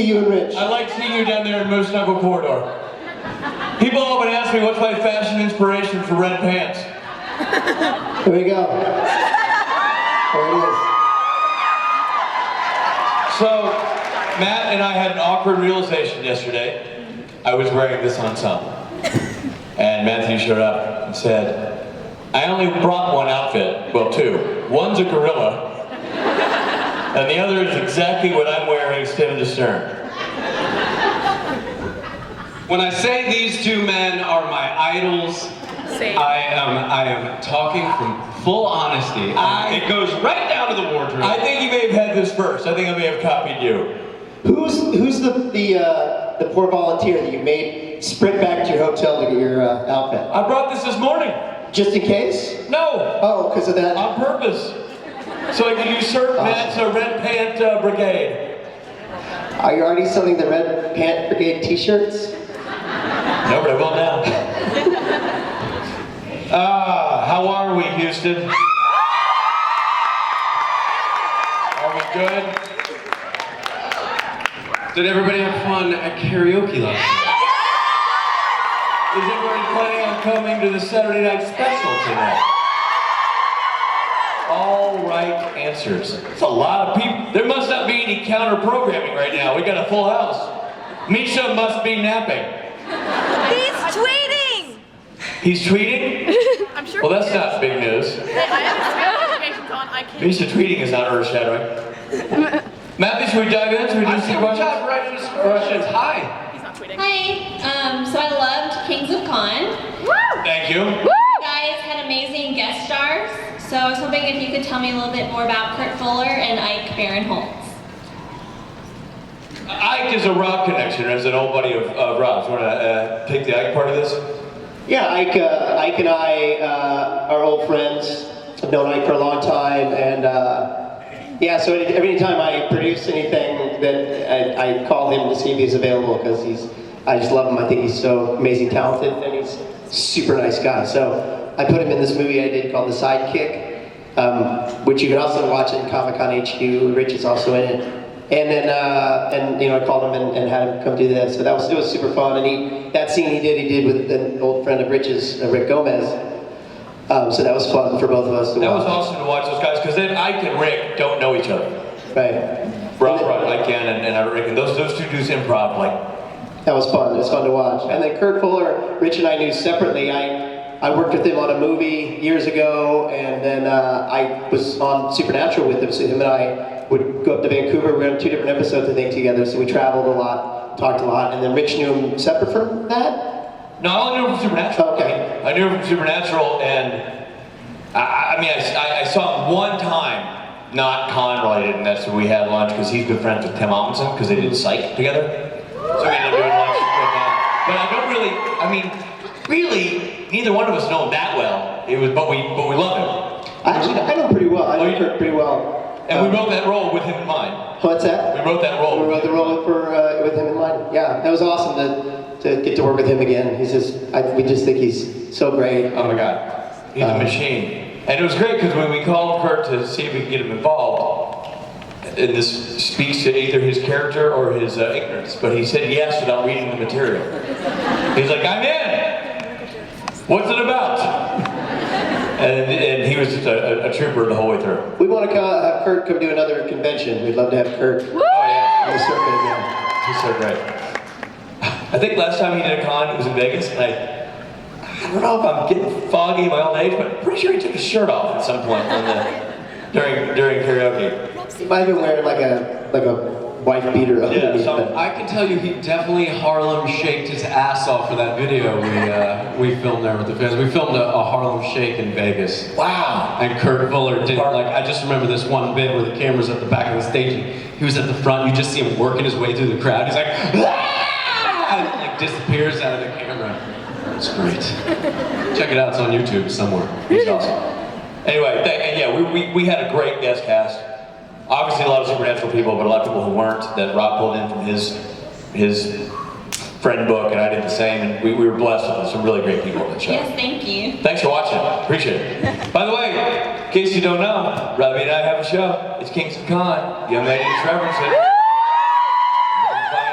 you and Rich. I like seeing you down there in Moose Knuckle Corridor. People often ask me what's my fashion inspiration for red pants. Here we go. There it is. So, Matt and I had an awkward realization yesterday. I was wearing this ensemble. And Matthew showed up and said, I only brought one outfit. Well, two. One's a gorilla. And the other is exactly what I'm wearing stem to stern. When I say these two men are my idols, I am talking from full honesty. It goes right down to the wardrobe. I think you may have had this first. I think I may have copied you. Who's the poor volunteer that you made sprint back to your hotel to get your outfit? I brought this morning. Just in case? No. Oh, because of that? On purpose. So I can usurp Matt's red pant brigade. Are you already selling the red pant brigade t-shirts? No, but I will now. How are we, Houston? Are we good? Did everybody have fun at karaoke last night? Is everybody planning on coming to the Saturday night special tonight? All right answers. It's a lot of people. There must not be any counter programming right now. We got a full house. Misha must be napping. He's tweeting! He's tweeting? I'm sure. Well, that's not big news. Hey, I have notifications on. I can't. Misha tweeting is not earth-shattering. Matthew, should we dive in? Should we do some questions? Dive right into some questions. Hi. He's not tweeting. Hi, so I loved Kings of Con. Woo! Thank you. You guys had amazing guest stars, so I was hoping if you could tell me a little bit more about Kurt Fuller and Ike Barinholtz. Ike is a Rob connection, as an old buddy of Rob's. Want to take the Ike part of this? Yeah, Ike and I are old friends. I've known Ike for a long time, and yeah, so every time I produce anything, that I call him to see if he's available, because I just love him. I think he's so amazing talented, and he's a super nice guy. So I put him in this movie I did called The Sidekick, which you can also watch in Comic-Con HQ. Rich is also in it. And then, I called him and had him come do this. So it was super fun. And that scene he did with an old friend of Rich's, Rick Gomez. So that was fun for both of us to watch. That was awesome to watch those guys, because then Ike and Rick don't know each other. Right. Rob brought Ike in, and Rick, and those two dudes improv, like. That was fun. It was fun to watch. And then Kurt Fuller, Rich and I knew separately. I worked with him on a movie years ago, and then I was on Supernatural with him. So him and I would go up to Vancouver. We were on 2 different episodes, I think, together. So we traveled a lot, talked a lot. And then Rich knew him separate from that? No, I only knew him from Supernatural. Okay. I knew him from Supernatural, and I saw him one time, not con related, and that's when we had lunch, because he's good friends with Tim Omundson, because they did Psych together. So we ended up doing lunch with him. But I don't really, neither one of us know him that well. But we love him. Actually, I know him pretty well. I know Kurt pretty well. And we wrote that role with him in mind. What's that? We wrote that role. We wrote the role with him in mind. Yeah, that was awesome to get to work with him again. We just think he's so great. Oh my God, he's a machine. And it was great, because when we called Kurt to see if we could get him involved, and this speaks to either his character or his ignorance, but he said yes without reading the material. He's like, I'm in! What's it about? And he was just a trooper the whole way through. We want to have Kurt come do another convention. We'd love to have Kurt Oh yeah, on the circuit again. he's so great. I think last time he did a con, it was in Vegas, and I don't know if I'm getting foggy in my old age, but I'm pretty sure he took his shirt off at some point during karaoke. He might have been wearing like a wife beater underneath. Yeah, I can tell you he definitely Harlem shaked his ass off for that video we filmed there with the fans. We filmed a Harlem Shake in Vegas. Wow. And Kurt Fuller did, I just remember this one bit where the camera's at the back of the stage and he was at the front, you just see him working his way through the crowd. He's like, ah! And disappears out of the camera. It's great. Check it out, it's on YouTube somewhere. He's awesome. Anyway, we had a great guest cast. Obviously a lot of Supernatural people, but a lot of people who weren't, that Rob pulled in from his friend book, and I did the same, and we were blessed with some really great people on the show. Yes, thank you. Thanks for watching. Appreciate it. By the way, in case you don't know, Robbie and I have a show. It's Kings of Con. Young ladies reference it. You can find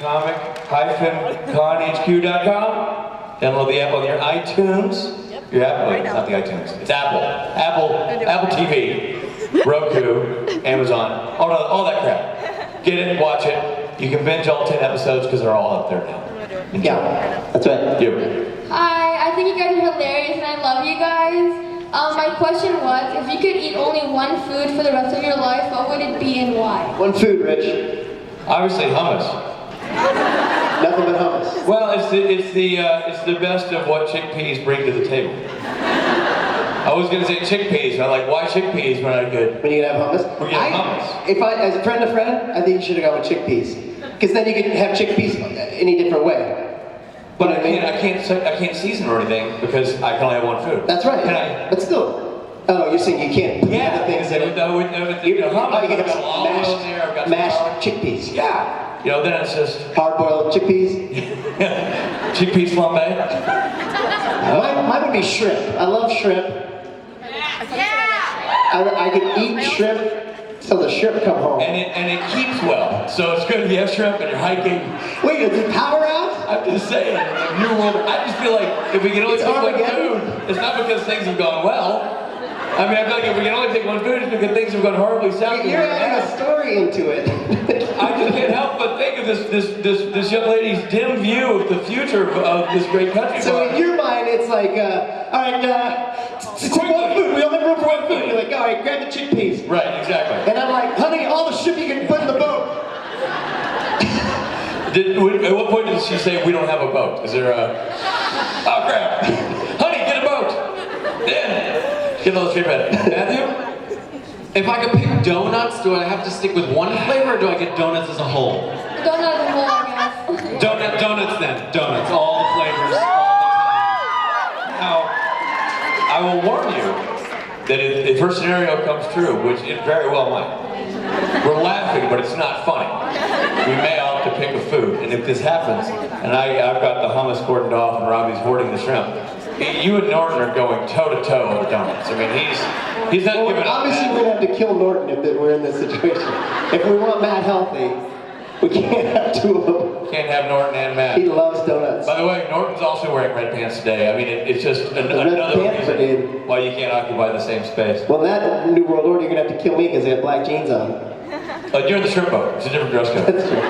comic-conhq.com. Download the app on your iTunes. Your app, it's not the iTunes. It's Apple. Apple TV, Roku, Amazon, all that crap. Get it, watch it. You can binge all 10 episodes because they're all up there now. Enjoy. Yeah, that's right. You. Hi, I think you guys are hilarious and I love you guys. My question was, if you could eat only one food for the rest of your life, what would it be and why? One food, Rich. Obviously hummus. Nothing but hummus. Well, it's the best of what chickpeas bring to the table. I was gonna say chickpeas, and I'm like, why chickpeas when I could? When you can have hummus? We're getting hummus. If as a friend to friend, I think you should have gone with chickpeas. Because then you can have chickpeas any different way. But I can't season or anything because I can only have one food. That's right. Can I? But still. Oh, you're saying you can't put other things in it. You can have mashed chickpeas. Yeah. You know, then it's just hard-boiled chickpeas. Chickpeas flambe. Mine would be shrimp. I love shrimp. I could eat shrimp till the shrimp come home. And it keeps well. So it's good if you have shrimp and you're hiking. Wait, is the power out? I'm just saying, New World. I just feel like if we can only take one food, it's not because things have gone well. I mean, I feel like if we can only take one food, it's because things have gone horribly south. You're adding a story into it. I just can't help but think of this young lady's dim view of the future of this great country. So in your mind, it's like, all right, it's one food. We only have room for one food. You're like, all right, grab the chickpeas. Right, exactly. And I'm like, honey, all the shit you can put in the boat. At what point did she say we don't have a boat? Is there a? Oh crap! Honey, get a boat. Then get all the straight red. Matthew. If I could pick donuts, do I have to stick with one flavor or do I get donuts as a whole? Donuts as a whole, I guess. Donuts then. Donuts. All the flavors, all the time. Now, I will warn you that if her scenario comes true, which it very well might, we're laughing, but it's not funny. We may all have to pick a food, and if this happens, and I've got the hummus cordoned off and Robbie's hoarding the shrimp, you and Norton are going toe-to-toe with donuts. I mean, he's not giving up. Obviously, we're going to have to kill Norton if we're in this situation. If we want Matt healthy, we can't have two of them. Can't have Norton and Matt. He loves donuts. By the way, Norton's also wearing red pants today. I mean, it's just another reason why you can't occupy the same space. Well, in that New World Order, you're going to have to kill me because they have black jeans on. You're in the shrimp boat. It's a different dress code. That's true.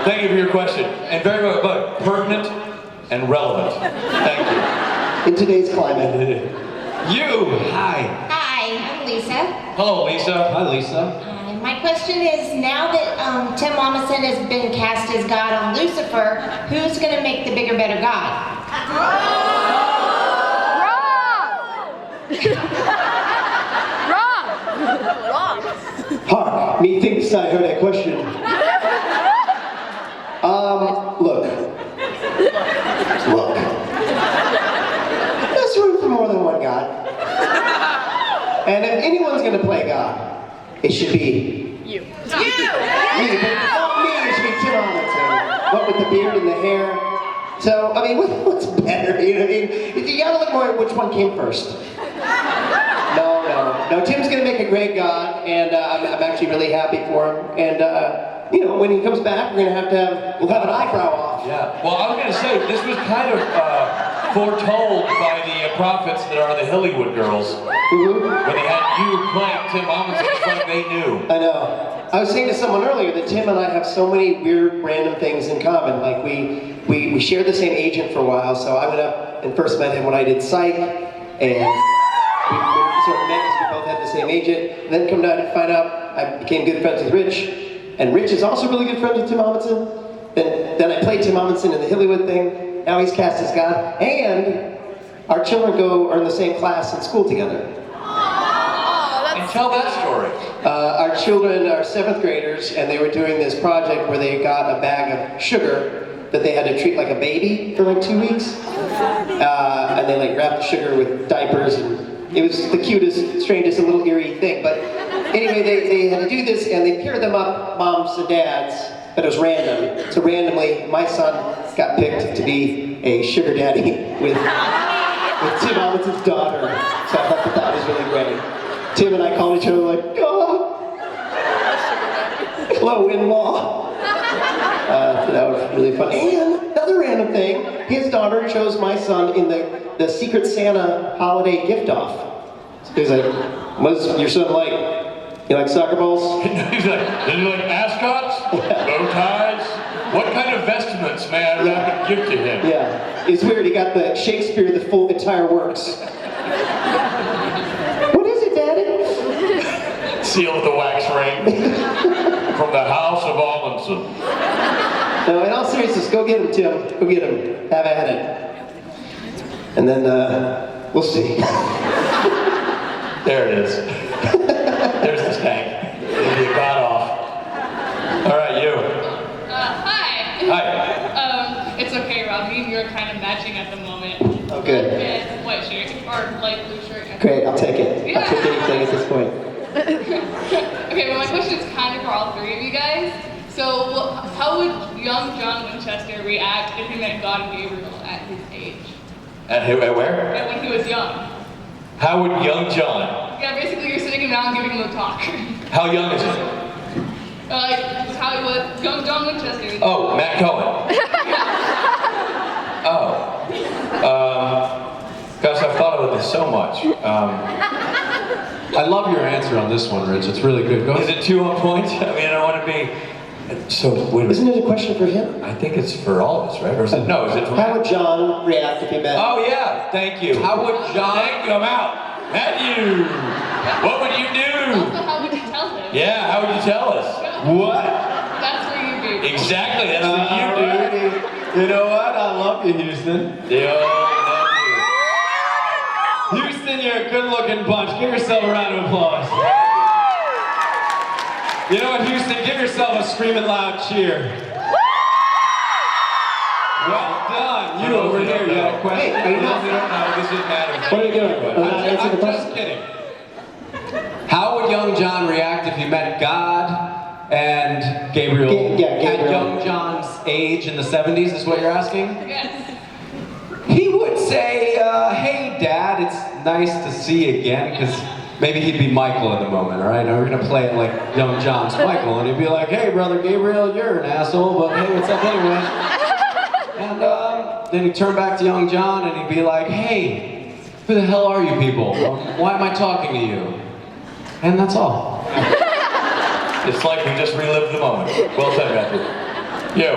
Thank you for your question. And very well, but pertinent and relevant. Thank you. In today's climate. You! Hi. Hi, I'm Lisa. Hello, Lisa. Hi, Lisa. Hi. My question is, now that Tim Omundson has been cast as God on Lucifer, who's going to make the bigger, better God? Wrong. Hark, methinks I heard a question. Look. There's room for more than one God. And if anyone's going to play God, it should be You. me. But not me, it should be Tim Omundson. What with the beard and the hair. So, I mean, what's better? You know what I mean? You gotta look more at which one came first. No, Tim's gonna make a great God, and I'm actually really happy for him. And you know, when he comes back, we'll have an eyebrow off. Yeah. Well, I was going to say, this was kind of foretold by the prophets that are the Hollywood girls. Mm-hmm. When they had you playing Tim Omundson, it's like they knew. I know. I was saying to someone earlier that Tim and I have so many weird, random things in common. Like we shared the same agent for a while, so I went up and first met him when I did Psych, and we sort of met because we both had the same agent. And then come down to find out I became good friends with Rich, and Rich is also really good friends with Tim Omundson. Then I played Tim Omundson in the Hollywood thing. Now he's cast as God, and our children are in the same class in school together. And tell that story. Our children are 7th graders, and they were doing this project where they got a bag of sugar that they had to treat like a baby for like 2 weeks. And they like wrapped the sugar with diapers, and it was the cutest, strangest, and little eerie thing. But anyway, they had to do this, and they paired them up, moms and dads, but it was random. So randomly, my son got picked to be a sugar daddy with Tim Ommundson's daughter. So I thought that was really great. Tim and I called each other like, God, hello, in-law. really fun. And another random thing, his daughter chose my son in the Secret Santa holiday gift off. So he's like, what's your son like? You like soccer balls? He's like, does he like mascots? Bow ties? What kind of vestments may I wrap and give to him? Yeah, it's weird. He got the Shakespeare, the full entire works. What is it, Daddy? Seal with the wax ring from the House of Omundson. No, in all seriousness, go get him, Tim. Go get him. Have at it. And then we'll see. There it is. There's the stank. You got off. All right, you. Hi. Hi. It's okay, Rob. Me and you are kind of matching at the moment. Oh, good. And white shirt or light blue shirt. Great, I'll take it. Yeah. I'll take anything at this point. Okay, well, my question is kind of for all three of you guys. So, how would young John Winchester react if he met God and Gabriel at his age? At where? When he was young. How would young John? Yeah, basically you're sitting him down giving him a talk. How young is he? Like, how it was young John Winchester. Oh, Matt Cohen. Oh. Gosh, I've thought about this so much. I love your answer on this one, Rich. It's really good. Go Is ahead. it too on point? I mean, I don't want to be. So, wait a minute. Isn't it a question for him? I think it's for all of us, right? Or is it, no, is it for How would John react if he met? Oh, yeah, thank you. How would John? Thank you, I'm out. Matthew, what would you do? Also, how would you tell him? Yeah, how would you tell us? What? That's where you do. Exactly, that's what you do. You know what? I love you, Houston. Yeah, Houston, you're a good-looking bunch. Give yourself a round of applause. You know what, Houston? Give yourself a screaming loud cheer. Well done. You over here, you had a question. Hey, are you not? We don't know, this doesn't matter. What are you doing? I'm just kidding. How would young John react if he met God and Gabriel Yeah, Gabriel. at young John's age in the 70s, is what you're asking? Yes. He would say, hey, Dad, it's nice to see you again, because maybe he'd be Michael in the moment, all right? And we're going to play it like young John's Michael, and he'd be like, hey, Brother Gabriel, you're an asshole, but hey, what's up anyway? And then he'd turn back to young John, and he'd be like, hey, who the hell are you people? Why am I talking to you? And that's all. It's like we just relived the moment. Well said, Matthew. You.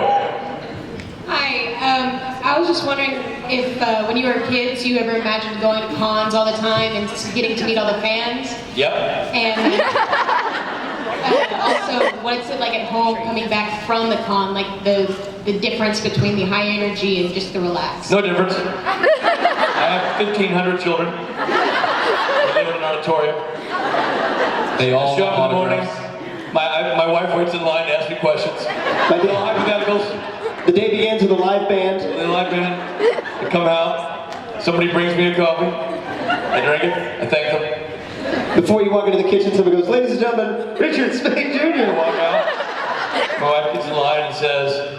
Hi, I was just wondering if when you were kids, you ever imagined going to cons all the time and getting to meet all the fans? Yep. And also, what's it like at home coming back from the con? Like the difference between the high energy and just the relaxed? No difference. I have 1,500 children. We live in an auditorium. They all Show up in the morning. autographs. My wife waits in line to ask me questions. My Little day, hypotheticals. the day begins with a live band. Little live band. I come out. Somebody brings me a coffee. I drink it. I thank them. Before you walk into the kitchen, someone goes, ladies and gentlemen, Richard Spade Jr. Walk out. My wife gets in line and says,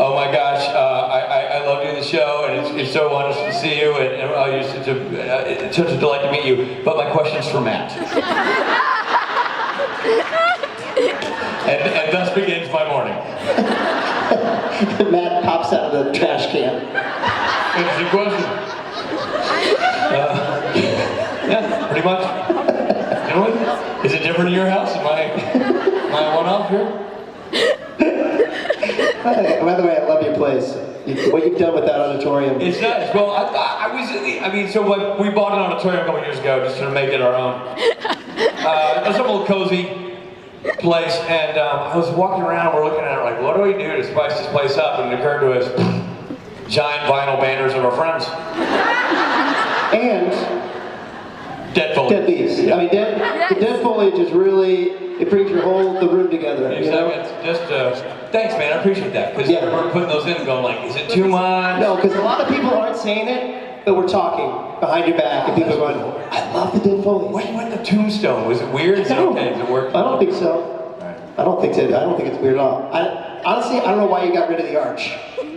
oh my gosh, I love doing the show, and it's so wonderful to see you, and it's such a delight to meet you. But my question's for Matt. and thus begins my morning. Matt pops out of the trash can. Interesting question. Yeah, pretty much. Anyway, is it different in your house? Am I one off here? By the way, I love your place. What you've done with that auditorium. It's nice. Well, so like, we bought an auditorium a couple years ago just to make it our own. It's a little cozy place, and I was walking around, we're looking at it like, what do we do to spice this place up? And it occurred to us, giant vinyl banners of our friends. And Dead foliage. dead leaves. I mean, the dead foliage is really, it brings the room together. You know? It's just, thanks man, I appreciate that. Because Yeah. we're putting those in and going like, is it too much? No, because a lot of people aren't saying it, but we're talking behind your back, and people are going, I love the dead foliage. What about the tombstone? Was it weird? Is it okay? Does it work? I don't think so. Alright. I don't think it's weird at all. Honestly, I don't know why you got rid of the arch.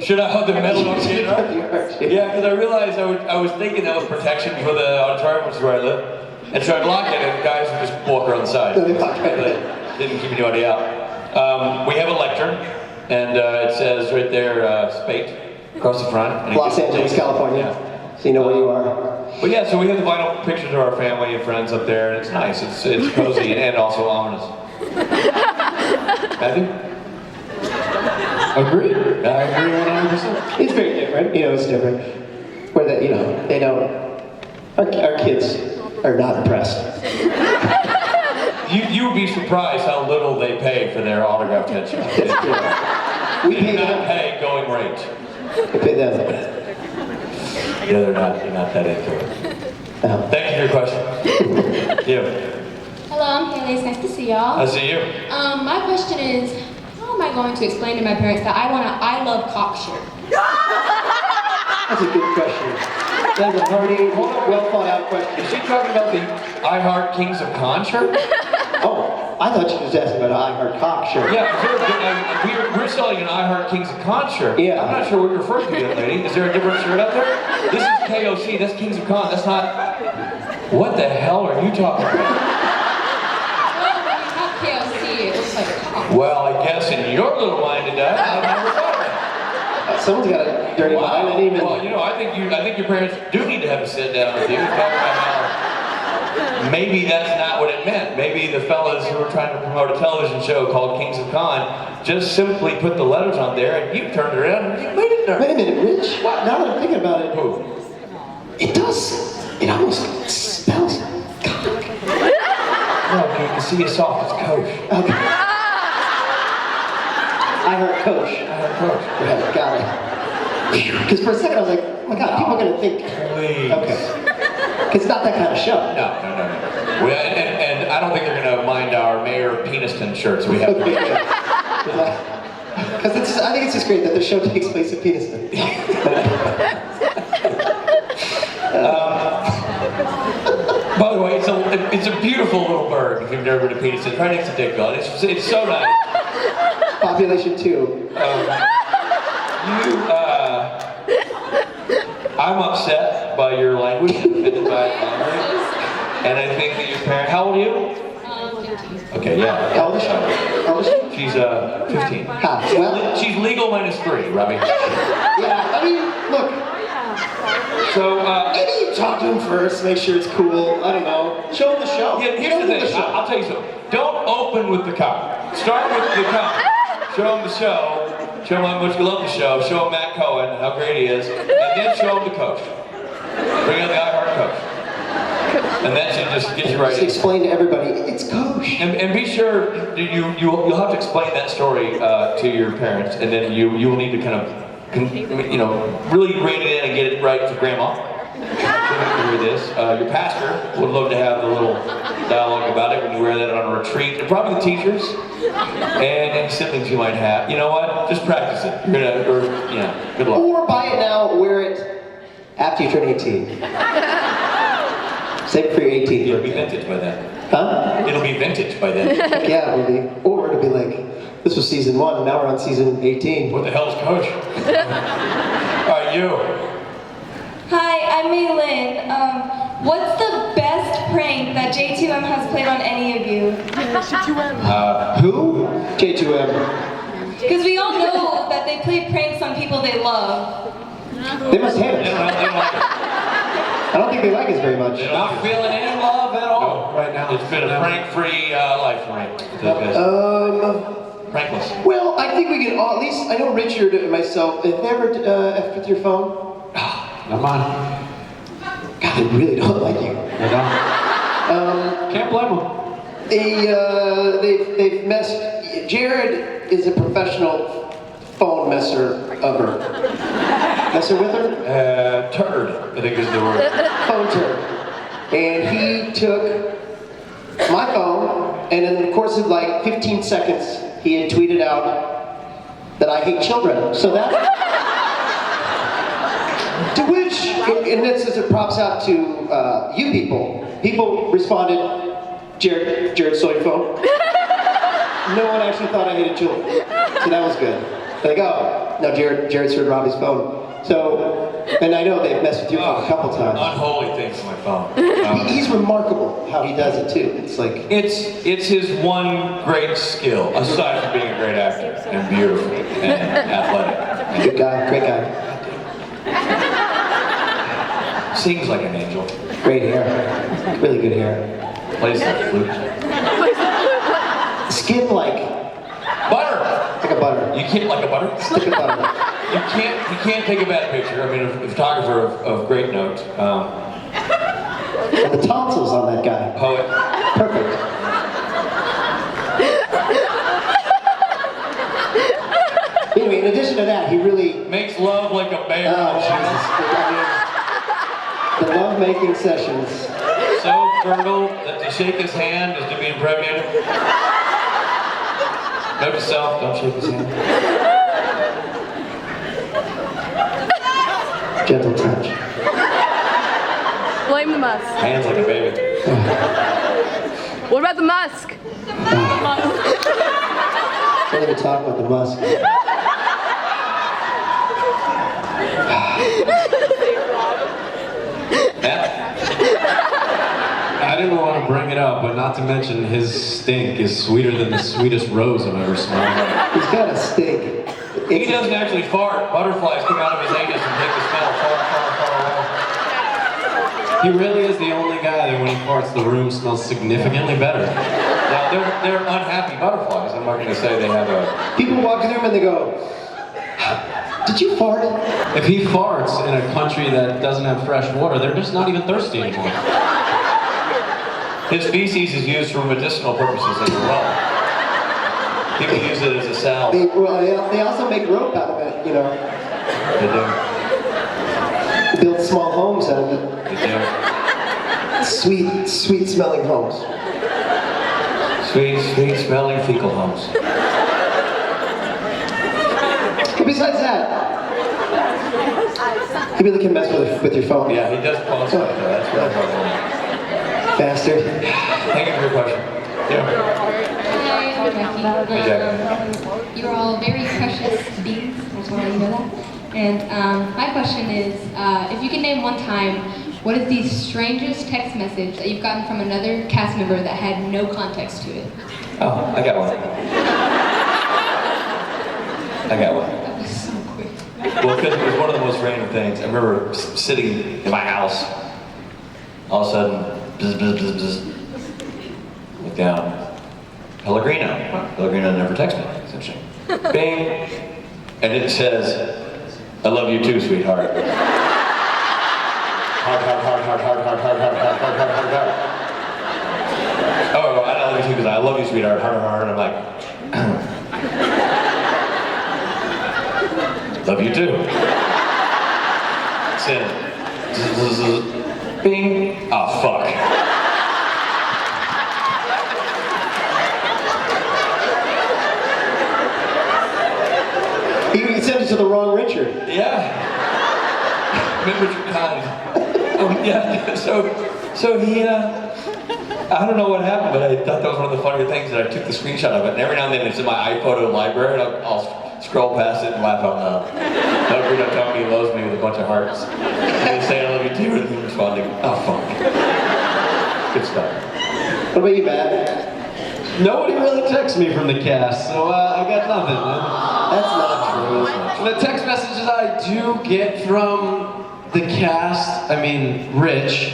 Should I have the metal on The arch. Yeah, because I realized I was thinking that was protection for the auditorium, which is where I live. And so I'd lock it, and guys would just walk around the side. They walk right in. Didn't keep anybody out. We have a lectern. and it says right there, Spate, across the front. And it Los gives the Angeles, date. California. Yeah. So you know where you are. But yeah, so we have the vinyl pictures of our family and friends up there, and it's nice. It's cozy and also ominous. Matthew? Agree. I agree 100%. It's very different. You know, it's different. Where they, you know, they don't. Our kids are not impressed. You would be surprised how little they pay for their autographed headshots. We They pay do not them. pay going rate. We pay them. Yeah, they're not that into it. Thank you for your question. You. Hello, I'm Haley. It's nice to see y'all. I see you. My question is, how am I going to explain to my parents that I love cock shirt? That's a good question. That's a hearty, well thought out question. Is she talking about the I Heart Kings of Con shirt? Oh, I thought you were asking about an I Heart Cock shirt. Yeah, we're selling an I Heart Kings of Con shirt. Yeah. I'm not sure what you're referring to, young lady. Is there a different shirt out there? This is KOC, that's Kings of Con, that's not... What the hell are you talking about? Well, when you have KLC, it looks like a cock. Well, I guess in your little mind it does. I've never thought of that. Someone's got a dirty mind. I didn't even... Well, you know, I think your parents do need to have a sit down with you and talk about how maybe that's not what it meant. Maybe the fellas who were trying to promote a television show called Kings of Con just simply put the letters on there and you turned it around and you made it there. Wait a minute, Rich. What? Now that I'm thinking about it, Who? it does. It almost smells cock. No, dude, you can see as soft as Coach. Okay. I heard Coach. Coach. Right, got it. Because for a second I was like, oh my God, people are going to think... Please. Okay. Because it's not that kind of show. No. And I don't think they're going to mind our Mayor Peniston shirts we have. Because I think it's just great that the show takes place at Peniston. By the way, it's a beautiful little bird if you've never been to Peniston. Right next to Dickville. It's so nice. Population 2. I'm upset by your language and offended by your language. And I think that your parents, how old are you? 15. Okay, yeah. How old is she? How old is she? She's 15. Well, She's legal -3, Robbie. yeah, I mean, look, So, maybe you talk to him first, make sure it's cool, I don't know. Show him the show. yeah, here's the thing. I'll tell you something. Don't open with the cock. Start with the cock. Show him the show. Show him how much you love the show. Show him Matt Cohen, how great he is. And then show him the coach. Bring out the I Heart Coach. And that should just get you right Just in. explain to everybody, it's Coach. And be sure you'll have to explain that story to your parents, and then you will need to kind of really rein it in and get it right for Grandma. Hear this. Your pastor would love to have a little dialogue about it when you wear that on a retreat, and probably the teachers and any siblings you might have. You know what? Just practice it. Good luck. Or buy it now, wear it after you turn 18. Save it for your 18th It'll be birthday. vintage by then. Huh? It'll be vintage by then. Yeah, it will be. Or it'll be like, this was season 1, now we're on season 18. What the hell's Coach? All right, you. Hi, I'm Maylin. What's the best prank that J2M has played on any of you? Who? J2M. Because we all know that they play pranks on people they love. They must hate They us. don't like it. I don't think they like us very much. Not feeling any love at all right now. It's been a prank-free life for me. Prankless. Well, I think we can all, at least, I know Richard and myself, have never effed with your phone? Not mine. God, they really don't like you. I don't. Can't blame them. They've messed, Jared is a professional phone messer-over. Messer with her? Turd, I think is the word. Phone turd. And he took my phone, and in the course of like 15 seconds, he had tweeted out that I hate children. So that... To which, and this is a props out to you people. People responded, Jared stole your phone. No one actually thought I hated children. So that was good. Like, oh, no, Jared stole Robbie's phone. So, and I know they've messed with your phone a couple times. Unholy things on my phone. He's remarkable how he does it too. It's like It's his one great skill, aside from being a great actor and beautiful and athletic. good guy, great guy, Sings like an angel. great hair, really good hair. Plays the flute. Skin like Butter. a butter. You can't like a butter. Stick of butter. You can't take a bad picture. I mean, a photographer of great note. And the tonsils on that guy. Poet. Perfect. Anyway, in addition to that, he really Makes love like a bear. oh Jesus. I mean, the love-making sessions. So fertile that to shake his hand is to be impregnated. Note to self, don't shake his hand. Gentle touch. Blame the musk. Hands like a baby. What about the musk? Don't even talk about the musk. Matt? I didn't want to bring it up, but not to mention his stink is sweeter than the sweetest rose I've ever smelled. He's got a stink. He doesn't actually fart. Butterflies come out of his anus and take the smell far, far, far away. He really is the only guy that when he farts, the room smells significantly better. Now, they're unhappy butterflies. I'm not going to say they have a... People walk in the room and they go, "Did you fart?" If he farts in a country that doesn't have fresh water, they're just not even thirsty anymore. His feces is used for medicinal purposes as well. People use it as a salve. They also make rope out of it, you know. They do. Build small homes out of it. They do. Sweet, sweet smelling homes. Sweet, sweet smelling fecal homes. But besides that, he really can mess with your phone. Yeah, he does pause like that. That's really helpful. Bastard. Thank you for your question. Yeah. Hi, I'm Jackie. Hey, Jackie. You're all very precious beings. I just want to let you know that. And my question is, if you can name one time, what is the strangest text message that you've gotten from another cast member that had no context to it? Oh, I got one. I got one. That was so quick. Well, because it was one of the most random things. I remember sitting in my house, all of a sudden, bzz, bzz, bzz, bzz. Look down. Pellegrino. Pellegrino never texts me. It's interesting. Bing. And it says, "I love you too, sweetheart." Heart, heart, heart, heart, heart, heart, heart, heart, heart, heart, heart, heart, heart. Oh, I love you too because I love you, sweetheart. Heart, heart, heart. And I'm like, love you too. Send. Bing. Oh, fuck. He sent it to the wrong Richard. Yeah. Remember your kind. Oh, yeah. So he, I don't know what happened, but I thought that was one of the funnier things that I took the screenshot of it. And every now and then it's in my iPhoto library, and I'll scroll past it and laugh out loud. Pellegrino telling me he loves me with a bunch of hearts. And he's saying I love you too, and he's responding, oh fuck. Good stuff. What about you, Matt? Nobody really texts me from the cast, so I got nothing. That's not true. The text messages I do get from the cast, I mean, Rich,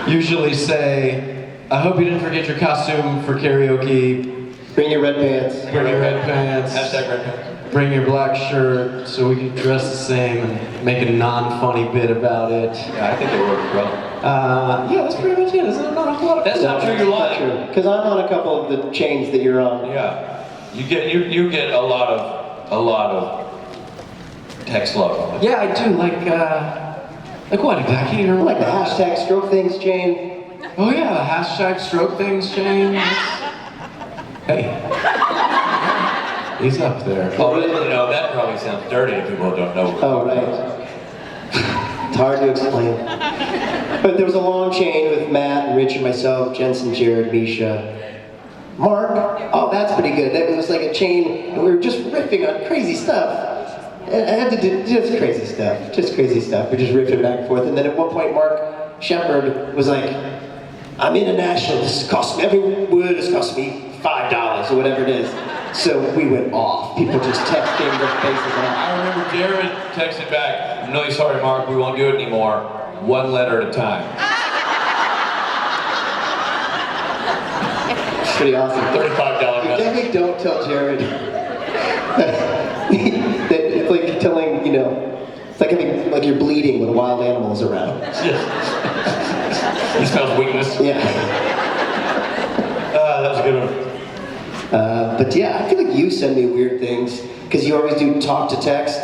usually say, "I hope you didn't forget your costume for karaoke. Bring your red pants. Bring your red pants. Hashtag red pants. Bring your black shirt so we can dress the same and make a non-funny bit about it." Yeah, I think they work well. Yeah, that's pretty much it. Isn't it? Not a lot of That's not true, you're lying. Because I'm on a couple of the chains that you're on. Yeah. You get a lot of text love. Yeah, I do. Like what exactly? You know, Like the hashtag stroke things chain. Oh yeah, the hashtag stroke things chain. Hey. He's up there. Oh, you know, that probably sounds dirty to people who don't know. Oh, right. It's hard to explain. But there was a long chain with Matt, and Rich, and myself, Jensen, Jared, Misha, Mark. Oh, that's pretty good. That was like a chain, and we were just riffing on crazy stuff. I had to do just crazy stuff. Just crazy stuff. We're just riffing back and forth. And then at one point, Mark Shepard was like, I'm international. This costs me, every word is costing me $5 or whatever it is. So we went off. People just texting their faces off. I remember Jared texted back, I'm really sorry, Mark, we won't do it anymore. One letter at a time. It's pretty awesome. $35 You message. definitely don't tell Jared that it's like telling, you know, it's like having, like you're bleeding with wild animals around. He smells weakness. Yeah. That was a good one. But yeah, I feel like you send me weird things because you always do talk to text.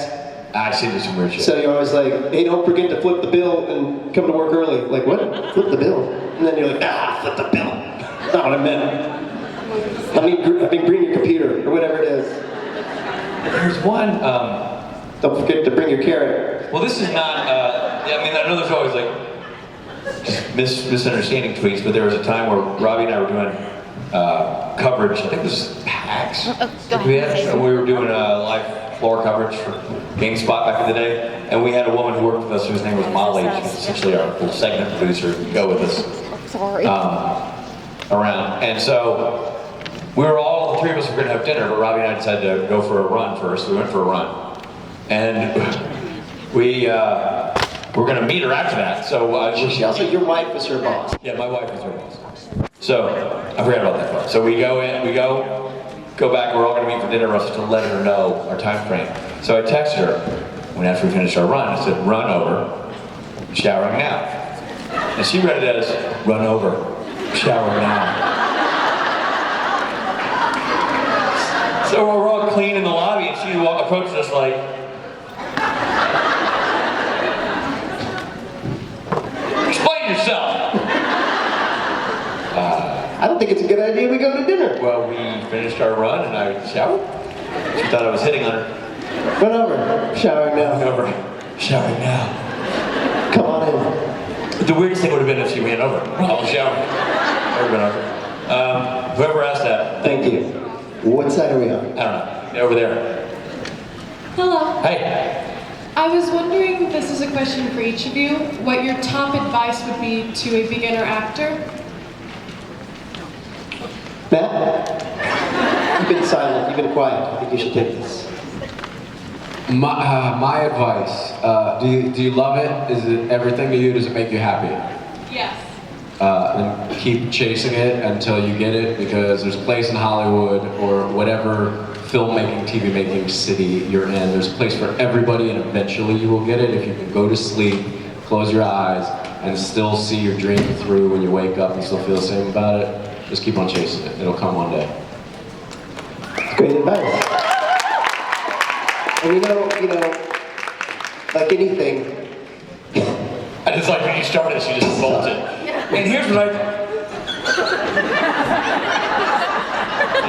I send you some weird shit. So you're always like, hey, don't forget to flip the bill and come to work early. Like, what? Flip the bill? And then you're like, flip the bill. That's not what I meant. I mean, bring your computer or whatever it is. There's one. Don't forget to bring your carrot. Well, this is not. I mean, I know there's always like just misunderstanding tweets, but there was a time where Robbie and I were doing coverage. I think it was hacks. We were doing live floor coverage for GameSpot back in the day, and we had a woman who worked with us whose name was Molly. She was essentially our full segment producer. Who would go with us. Sorry. Around, and so we were all the three of us were going to have dinner, but Robbie and I decided to go for a run first. We went for a run, and we were going to meet her after that. So She also, your wife was her boss. yeah, my wife was her boss. So I forgot about that part. So we go in, go back. We're all going to meet for dinner. Russ to let her know our time frame. So I texted her when after we finished our run. I said, "Run over, showering now," and she read it as "Run over, showering now." So we're all clean in the lobby, and she approaches us like, "Explain yourself." I don't think it's a good idea we go to dinner. Well, we finished our run, and I showered. She thought I was hitting on her. Run over, showering Run now. over, showering now. Come on in. The weirdest thing would have been if she ran over while I was showering. I would have been over. Whoever asked that, Thank you. What side are we on? I don't know. Over there. Hello. Hey. I was wondering, this is a question for each of you, what your top advice would be to a beginner actor? Matt? You've been silent, you've been quiet. I think you should take this. My advice, do you love it? Is it everything to you? Does it make you happy? Yes. Then keep chasing it until you get it, because there's a place in Hollywood or whatever filmmaking, TV making city you're in, there's a place for everybody, and eventually you will get it if you can go to sleep, close your eyes, and still see your dream through when you wake up and still feel the same about it. Just keep on chasing it. It'll come one day. Great advice. And you know, like anything, I just like when you started, she just bolted. And here's what I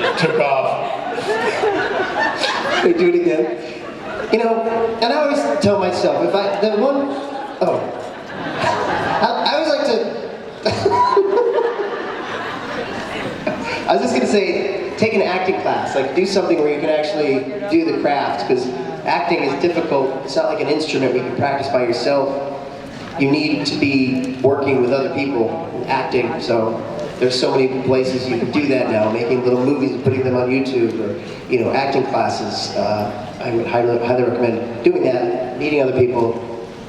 just took off. they do it again. You know, and I always tell myself, I always like to, I was just going to say, take an acting class, like do something where you can actually do the craft, because acting is difficult. It's not like an instrument where you can practice by yourself. You need to be working with other people acting, so there's so many places you can do that now, making little movies and putting them on YouTube, or, you know, acting classes. I would highly recommend doing that, meeting other people,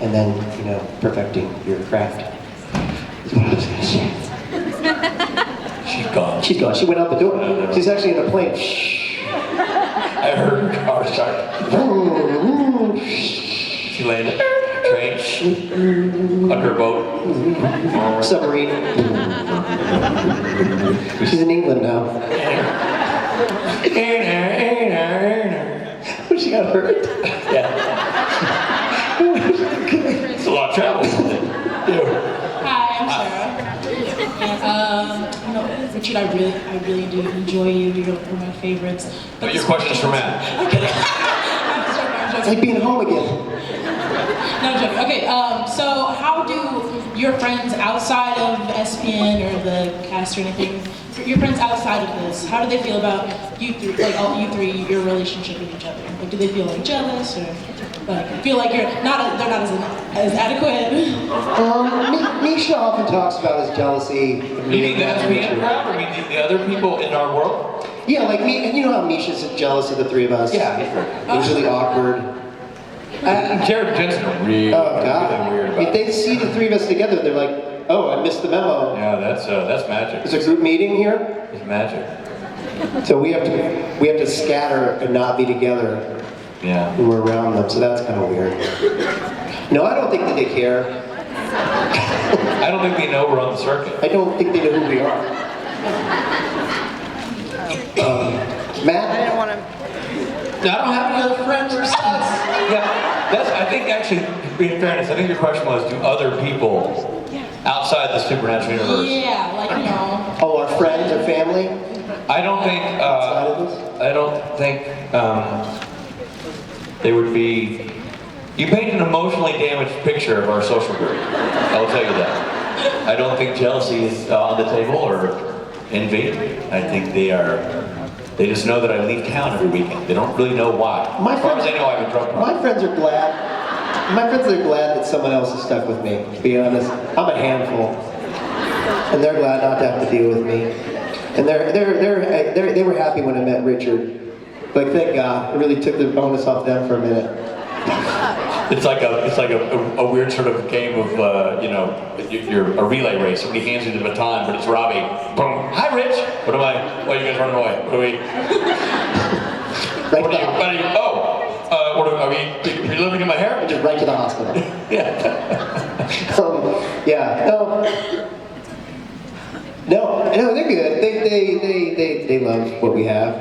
and then, you know, perfecting your craft. That's what I was going to say. She's gone. She's gone. She went out the door. She's actually in a plane. Shh. I heard her car start. She landed. Train. Under a boat. Submarine. She's in England now. She got hurt. Yeah. It's a lot of travel. Hi, I'm Sarah. And, Richard, I really do enjoy you. You're one of my favorites. But your question is for Matt. Okay. I'm It's like being home again. No, I'm joking. Okay, so how do your friends outside of SPN or the cast or anything, your friends outside of this, how do they feel about you three, like all you three, your relationship with each other? Like, do they feel like jealous or? like feel like they're not as adequate? Misha often talks about his jealousy. You mean the SPN crowd, or mean the other people in our world? Yeah, like me, and you know how Misha's jealous of the three of us? Yeah. Usually awkward. Jared and Jensen are really, Oh, God. really weird about If they see the three of us together, they're like, oh, I missed the memo. Yeah, that's magic. There's a group meeting here, It's magic. so we have to scatter and not be together Yeah. when we're around them, so that's kind of weird. No, I don't think that they care. I don't think they know we're on the circuit. I don't think they know who we are. Matt? I didn't want to. I don't have any other friends besides. Yeah, I think actually, in fairness, I think your question was, do other people outside the supernatural universe? Yeah, like, you know. Oh, our friends or family? I don't think, they would be, you paint an emotionally damaged picture of our social group. I will tell you that. I don't think jealousy is on the table or envy. I think they just know that I leave town every weekend. They don't really know why. As far as they know, I have a drug problem. My friends are glad that someone else is stuck with me, to be honest. I'm a handful. And they're glad not to have to deal with me. And they were happy when I met Richard. Like, thank God, it really took the bonus off them for a minute. It's like a weird sort of game of you're a relay race. Somebody hands you the baton, but it's Robbie. Boom. Hi, Rich. What am I? Why are you guys running away? What are we? Right What are you? Oh. Are we reliving in my hair? Just right to the hospital. Yeah. No, they're good. They love what we have.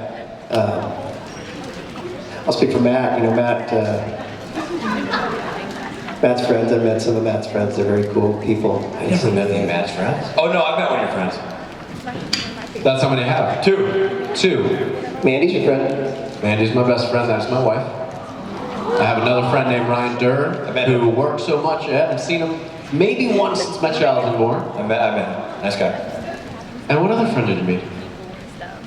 I'll speak for Matt. You know, Matt's friends. I've met some of Matt's friends. They're very cool people. I never met any of Matt's friends. Oh no, I've met one of your friends. That's how many I have. Two. Mandy's your friend. Mandy's my best friend. That's my wife. I have another friend named Ryan Durr, who works so much I haven't seen him maybe once since my child was born. I met him. Nice guy. And what other friend did you meet?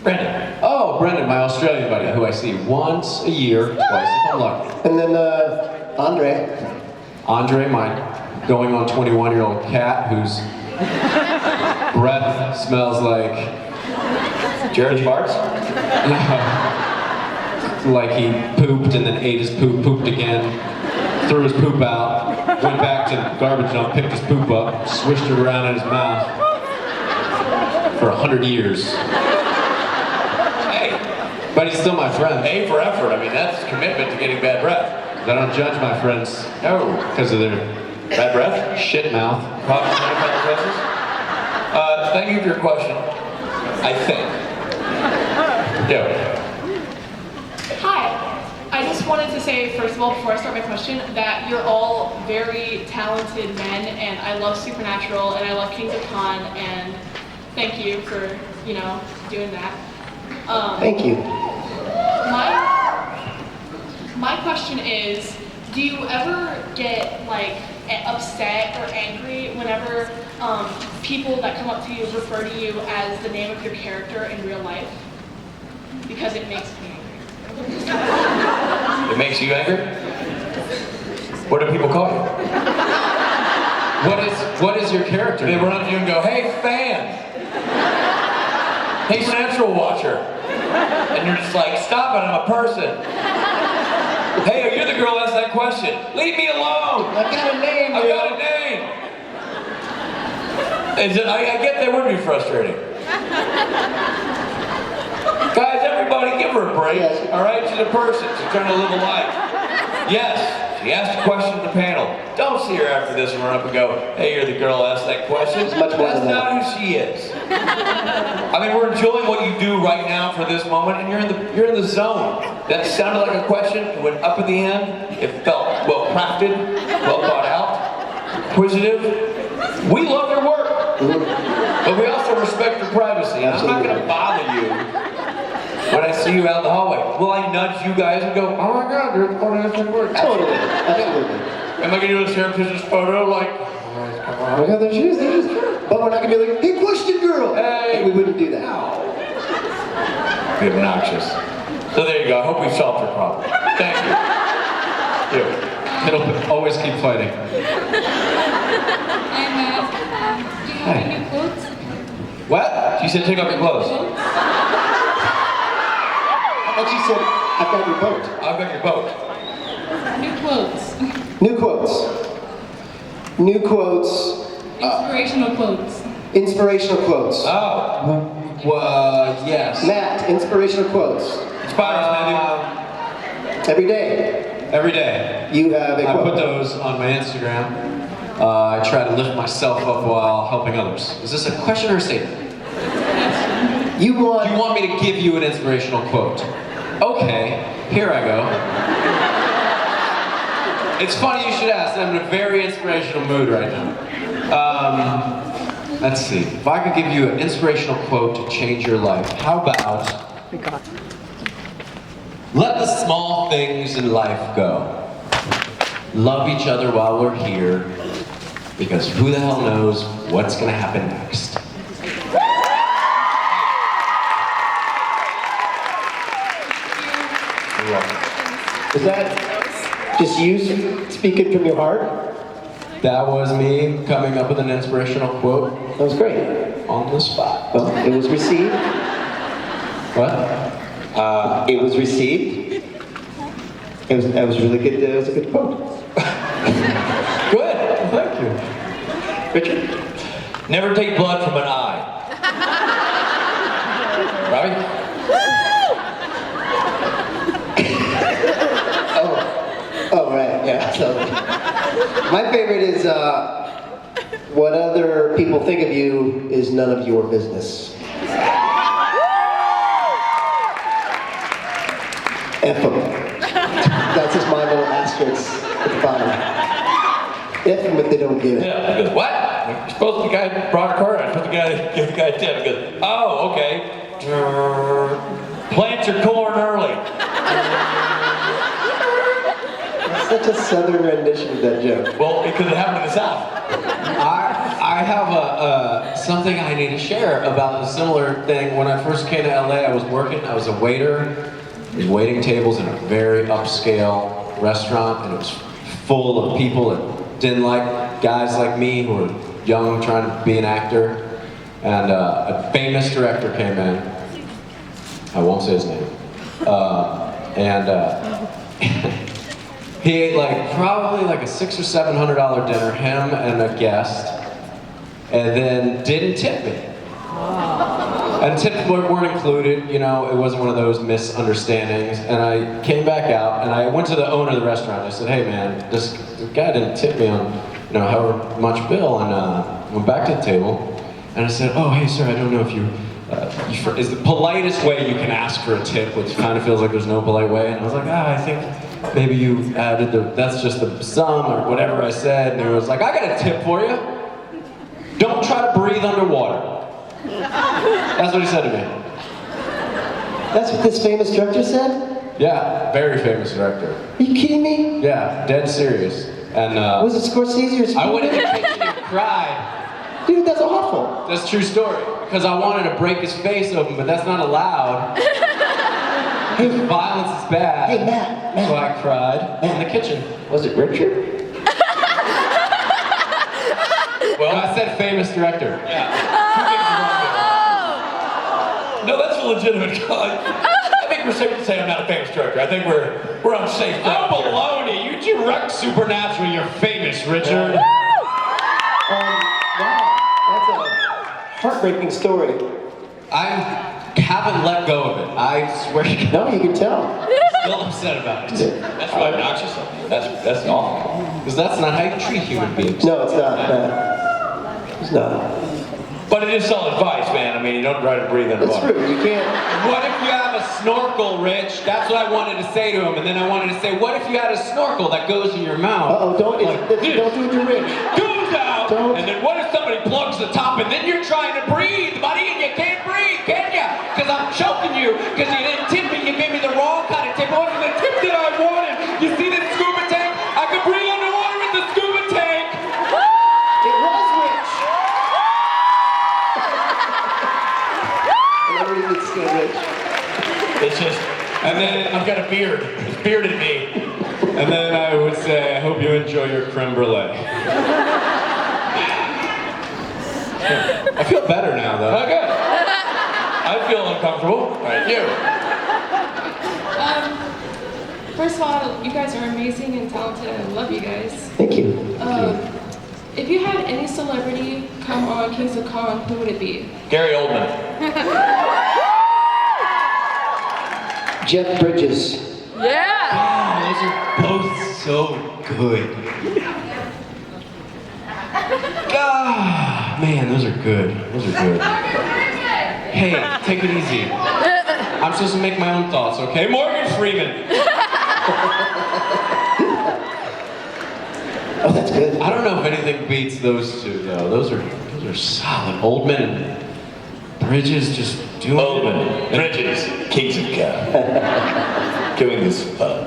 Brendan. Oh, Brendan, my Australian buddy, who I see once a year, twice if I'm lucky. And then Andre, my going on 21-year-old cat, whose breath smells like Jared's farts? like he pooped and then ate his poop, pooped again, threw his poop out, went back to the garbage dump, picked his poop up, swished it around in his mouth for 100 years. Hey. But he's still my friend. A for effort. I mean, that's commitment to getting bad breath. I don't judge my friends. No. Because of their bad breath? Shit mouth. Thank you for your question. I think. Yeah. Hi. I just wanted to say, first of all, before I start my question, that you're all very talented men, and I love Supernatural, and I love Kings of Con, and thank you for, doing that. Thank you. My question is, do you ever get upset or angry whenever people that come up to you refer to you as the name of your character in real life? Because it makes me angry. It makes you angry? What do people call you? What is your character? They run up to you and go, hey, fan! Hey, Central Watcher! And you're just like, stop it, I'm a person. Hey, are you the girl that asked that question? Leave me alone! I've got a name. I've got a name! I get that would be frustrating. Guys, everybody give her a break, all right? She's a person, she's trying to live a life. Yes, she asked a question to the panel. Don't see her after this and run up and go, hey, you're the girl that asked that question. Much more That's than not who she is. I mean, we're enjoying what you do right now for this moment, and you're in the zone. That sounded like a question, it went up at the end, it felt well crafted, well thought out, inquisitive. We love your work, but we also respect your privacy. I'm not going to bother you when I see you out in the hallway. Will I nudge you guys and go, oh my God, you're recording this work? Totally, absolutely. Am I going to do a surreptitious photo like, Oh my God, there she is. But we're not going to be like, hey, question girl. hey, We wouldn't do that. be obnoxious. So there you go. I hope we solved your problem. Thank you. It'll always keep fighting. Hi, Matt. Do you have any new clothes? What? She said take off your clothes. And she said, I've got your boat. I've got your boat. New quotes. New quotes. New quotes. Inspirational quotes. Inspirational quotes. Oh. Yes. Matt, inspirational quotes. Inspires me. Every day. Every day. You have a I quote. put those on my Instagram. I try to lift myself up while helping others. Is this a question or a statement? You want... You want me to give you an inspirational quote? Okay, here I go. It's funny you should ask. I'm in a very inspirational mood right now. Let's see. If I could give you an inspirational quote to change your life, how about... Let the small things in life go. Love each other while we're here, because who the hell knows what's gonna happen next. Is that just you speaking from your heart? That was me coming up with an inspirational quote. That was great. On the spot. Well, it was received. What? It was received. That was really good. It was a good quote. Good. Thank you. Richard? Never take blood from an eye. Robbie? Oh, right, yeah. So, my favorite is, what other people think of you is none of your business. F them. That's just my little asterisk at the bottom. F them if they don't get it. Yeah. He goes, what? You're supposed to be the guy who brought a car. I'm supposed to give the guy a tip. He goes, oh, okay. Plant your corn early. Such a southern rendition of that joke. Well, because it happened in the South. I have something I need to share about a similar thing. When I first came to LA, I was a waiter. I was waiting tables in a very upscale restaurant, and it was full of people that didn't like guys like me who were young trying to be an actor. And a famous director came in. I won't say his name. He ate probably a $600 or $700 dinner, him and a guest, and then didn't tip me. And tips weren't included, you know, it wasn't one of those misunderstandings. And I came back out and I went to the owner of the restaurant. I said, hey man, this guy didn't tip me on, you know, however much bill. And went back to the table and I said, oh, hey sir, I don't know if you is the politest way you can ask for a tip, which kind of feels like there's no polite way. And I was like, I think maybe you added that's just the sum or whatever I said. And he was like, I got a tip for you. Don't try to breathe underwater. That's what he said to me. That's what this famous director said? Yeah, very famous director. Are you kidding me? Yeah, dead serious. And was it Scorsese or Spielberg? I went in the kitchen and cried. Dude, that's awful. That's a true story. Because I wanted to break his face open, but that's not allowed. Because violence is bad. Hey, Matt. So I cried in the kitchen. Was it Richard? Well, I said famous director. Yeah. No, that's a legitimate call. I think we're safe to say I'm not a famous director. I think we're on safe ground. Oh, baloney! You direct Supernatural, you're famous, Richard. Wow, that's a heartbreaking story. I haven't let go of it. I swear to God. No, you can tell. I'm still upset about it. That's really obnoxious. That's awful. Because that's not how you treat human beings. No, it's not. It's not. But it is solid advice, man. I mean, you don't try to breathe It's underwater. true. You can't. What if you have a snorkel, Rich? That's what I wanted to say to him. And then I wanted to say, what if you had a snorkel that goes in your mouth? Uh-oh, don't do it to Rich. Goes out! Don't. And then what if somebody plugs the top and then you're trying to breathe, buddy, and you can't breathe, can you? Because I'm choking you, because you didn't tip me. You gave me the wrong kind of tip. It wasn't the tip that I wanted. You see this scuba tank? I could breathe underwater with the scuba tank. It was Rich. Whenever you get scared, Rich. It's just, and then I've got a beard. It's bearded me. And then I would say, I hope you enjoy your creme brulee. I feel better now, though. Okay. I feel uncomfortable. All right, you. First of all, you guys are amazing and talented. I love you guys. Thank you. If you had any celebrity come on Kings of Con, who would it be? Gary Oldman. Jeff Bridges. Yeah. Oh, those are both so good. Ah, man, those are good. Those are good. Hey, take it easy. I'm supposed to make my own thoughts, okay? Morgan Freeman. Oh, that's good. I don't know if anything beats those two, though. Those are solid. Oldman and Bridges just doing Oldman, Bridges, Kings of God. Doing this fun.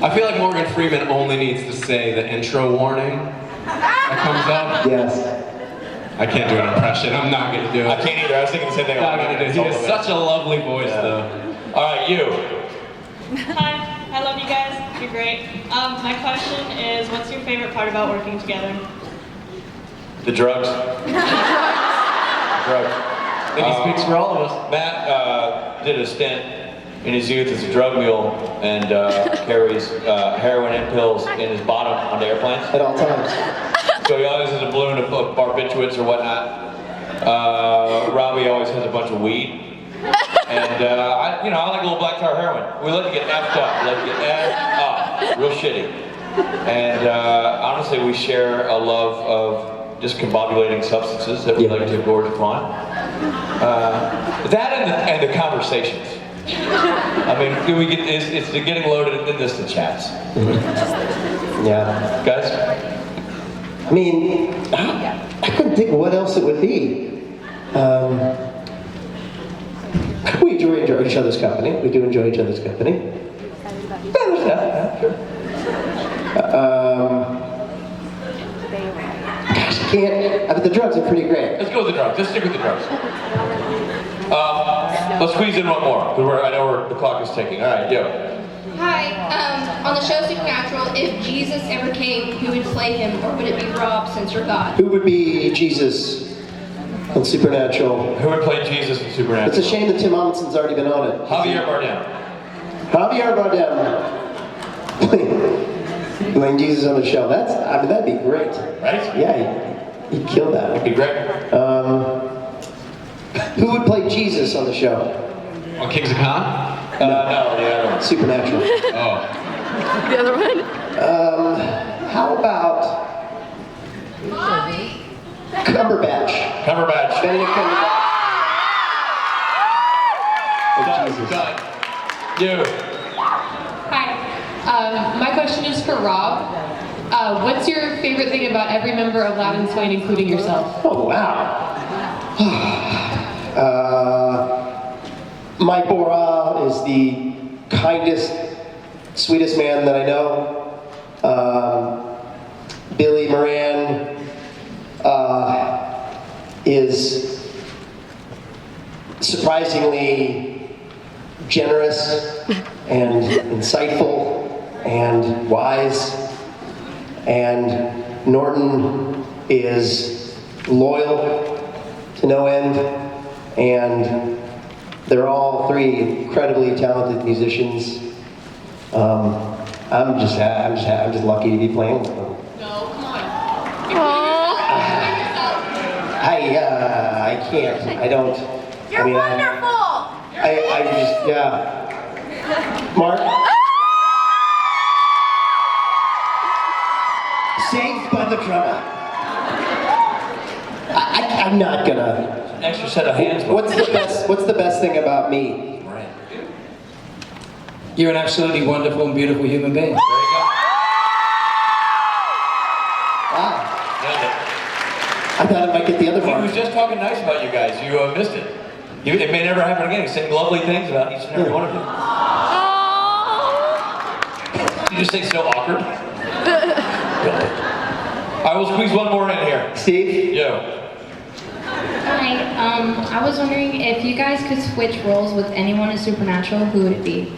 I feel like Morgan Freeman only needs to say the intro warning that comes up. Yes. I can't do an impression. I'm not going to do it. I can't either. I was thinking the same thing. I'm not going to do it. He has such a lovely voice, though. All right, you. Hi, I love you guys. You're great. My question is, what's your favorite part about working together? The drugs. Drugs. I think he speaks for all of us. Matt did a stint in his youth as a drug mule and carries heroin and pills in his bottom on the airplanes. At all times. So he always has a balloon of barbiturates or whatnot. Robbie always has a bunch of weed. And I like a little black tar heroin. We let it get effed up. Let it get effed up. Real shitty. And honestly, we share a love of discombobulating substances that we like to gorge upon. That and the conversations. I mean, it's the getting loaded and then there's the chats. Yeah. Guys? I mean, I couldn't think of what else it would be. We enjoy each other's company. We do enjoy each other's company. Yeah, sure. Gosh, I can't. The drugs are pretty great. Let's go with the drugs. Let's stick with the drugs. Let's squeeze in one more, because I know the clock is ticking. All right, yo. Hi, on the show Supernatural, if Jesus ever came, who would play him, or would it be Rob since you're God? Who would be Jesus on Supernatural? Who would play Jesus in Supernatural? It's a shame that Tim Ommundson's already been on it. Javier Bardem. Javier Bardem playing Jesus on the show. That'd be great. Right? Yeah, he'd kill that. That'd be great. Who would play Jesus on the show? On Kings of Con? No, the other one. Supernatural. Oh. The other one? How about Cumberbatch? Cumberbatch. Benedict Cumberbatch. Oh, Done. Jesus. Done. You. Hi. My question is for Rob. What's your favorite thing about every member of Loud and Swain, including yourself? Oh, wow. Mike Bora is the kindest, sweetest man that I know. Billy Moran is surprisingly generous and insightful and wise. And Norton is loyal to no end. And they're all three incredibly talented musicians. I'm just lucky to be playing with them. No, come on. I can't. I don't. You're wonderful! I just, yeah. Mark? Saved by the drummer. I'm not gonna. An extra set of hands. What's the best thing about me? Right. You're an absolutely wonderful and beautiful human being. There you go. Wow. Nailed it. I thought I might get the other He part. was just talking nice about you guys. You missed it. It may never happen again. He's saying lovely things about each and every one of you. You just say so awkward. I will squeeze one more in here. Steve? Yo. Hi, I was wondering if you guys could switch roles with anyone in Supernatural, who would it be?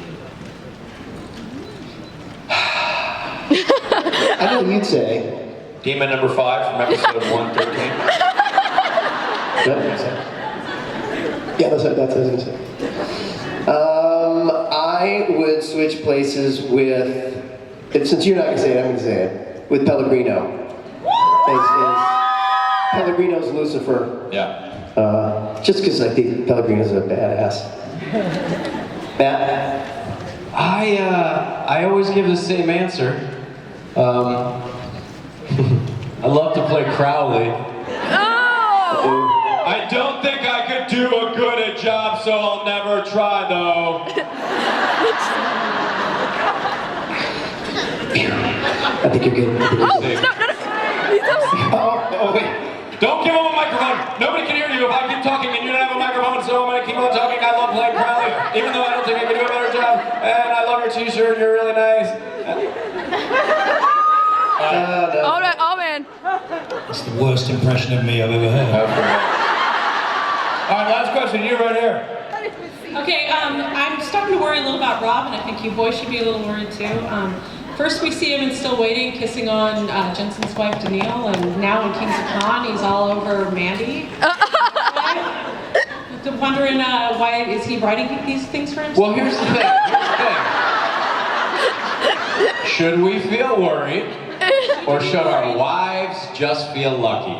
I know what you'd say. Demon number 5 from episode 113. Yeah, that's what I say. I would switch places with, since you're not going to say it, I'm going to say it, with Pellegrino. Pellegrino's Lucifer. Yeah. Just because I think Pellegrino's a badass. Matt? I always give the same answer. I love to play Crowley. I don't think I could do a good job, so I'll never try though. I think you're good. Oh, wait. Don't give him a microphone. Nobody can hear you if I keep talking and you don't have a microphone, so I'm gonna keep on talking. I love playing Crowley, even though I don't think I can do a better job. And I love your t-shirt, you're really nice. Oh man. That's the worst impression of me I've ever heard. All right, last question. You right here. Okay, I'm starting to worry a little about Rob, and I think you boys should be a little worried too. First we see him in Still Waiting, kissing on Jensen's wife, Danielle, and now in Kings of Con, he's all over Mandy. Wondering why is he writing these things for himself? Well, here's the thing. Should we feel worried, or should our wives just feel lucky?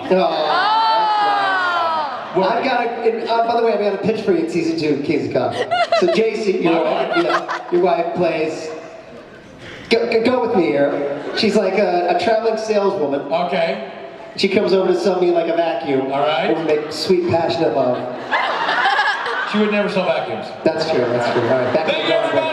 I've got by the way, I've got a pitch for you in season 2 of Kings of Con. So JC, your wife plays. Go with me here. She's like a traveling saleswoman. Okay. She comes over to sell me like a vacuum. All right. And we make sweet, passionate love. She would never sell vacuums. That's true. All right. Back to the drawing board.